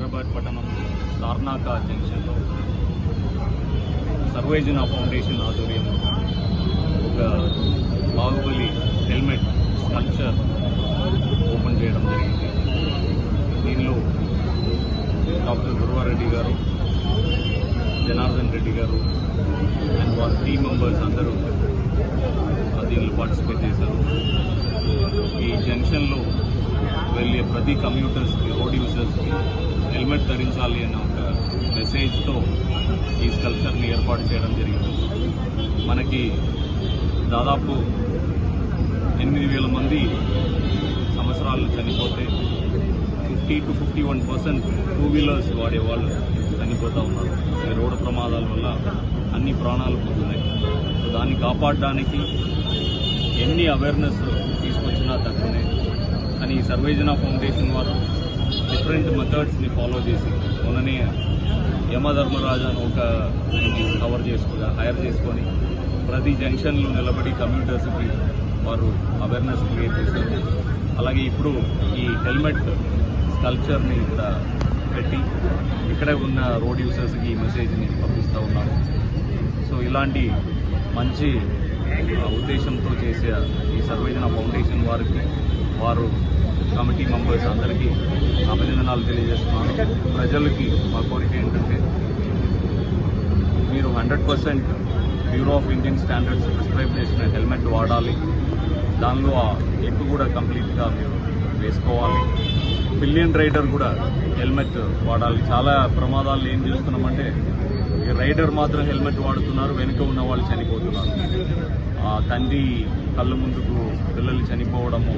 హైదరాబాద్ పట్టణం తార్నాక జంక్షన్లో సర్వేజన ఫౌండేషన్ ఆధ్వర్యంలో ఒక బాహుబలి హెల్మెట్ స్కల్ప్చర్ ఓపెన్ చేయడం జరిగింది. దీనిలో డాక్టర్ గురువారెడ్డి గారు, జనార్దన్ రెడ్డి గారు అండ్ వారి టీమ్ మెంబర్స్ అందరూ దీనిలో పార్టిసిపేట్ చేశారు. ఈ జంక్షన్లో వెళ్ళే ప్రతి కమ్యూటర్స్కి, రోడ్ యూజర్స్కి హెల్మెట్ ధరించాలి అన్న ఒక మెసేజ్తో ఈ స్కల్ప్చర్ని ఏర్పాటు చేయడం జరిగింది. మనకి దాదాపు 8,000 మంది సంవత్సరాలు చనిపోతే 50 to 51% 2 వీలర్స్ వాడేవాళ్ళు చనిపోతూ ఉన్నారు. ఈ రోడ్డు ప్రమాదాల వల్ల అన్ని ప్రాణాలు పోతున్నాయి. సో దాన్ని కాపాడడానికి ఎన్ని అవేర్నెస్ తీసుకొచ్చినా తక్కువనే. కానీ ఈ సర్వేజన ఫౌండేషన్ వారు డిఫరెంట్ మెథడ్స్ని ఫాలో చేసి మొన్ననే యమధర్మరాజాను ఒక హైర్ చేసుకొని ప్రతి జంక్షన్లో నిలబడి కమ్యూటర్స్కి వారు అవేర్నెస్ క్రియేట్ చేశారు. అలాగే ఇప్పుడు ఈ హెల్మెట్ స్కల్ప్చర్ని ఇక్కడ పెట్టి ఇక్కడే ఉన్న రోడ్ యూజర్స్కి ఈ మెసేజ్ని పంపిస్తూ ఉన్నారు. సో ఇలాంటి మంచి ఉద్దేశంతో చేసే ఈ సర్వేజన ఫౌండేషన్ వారు కమిటీ మెంబర్స్ అందరికీ అభినందనలు తెలియజేస్తున్నాను. ప్రజలకి మా కోరిక ఏంటంటే మీరు 100% bureau of Indian standards prescribe చేసిన హెల్మెట్ వాడాలి. దానిలో ఆ ఎగ్ కూడా కంప్లీట్గా మీరు వేసుకోవాలి. పిలియన్ రైడర్ కూడా హెల్మెట్ వాడాలి. చాలా ప్రమాదాలు ఏం చేస్తున్నామంటే ఈ రైడర్ మాత్రం హెల్మెట్ వాడుతున్నారు, వెనుక ఉన్న వాళ్ళు చనిపోతున్నారు. తండ్రి కళ్ళు ముందుకు పిల్లలు చనిపోవడము,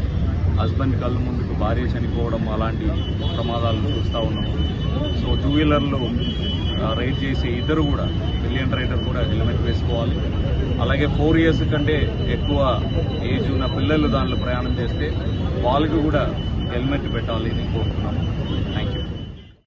హస్బెండ్ కళ్ళు ముందుకు భార్య చనిపోవడము, అలాంటి ప్రమాదాలు చూస్తూ ఉన్నాము. సో 2 వీలర్లో రైడ్ చేసే ఇద్దరు కూడా, పిలియన్ రైడర్ కూడా హెల్మెట్ వేసుకోవాలి. అలాగే 4 years కంటే ఎక్కువ ఏజ్ ఉన్న పిల్లలు దానిలో ప్రయాణం చేస్తే వాళ్ళకు కూడా హెల్మెట్ పెట్టాలి అని కోరుతున్నాము. Thank you.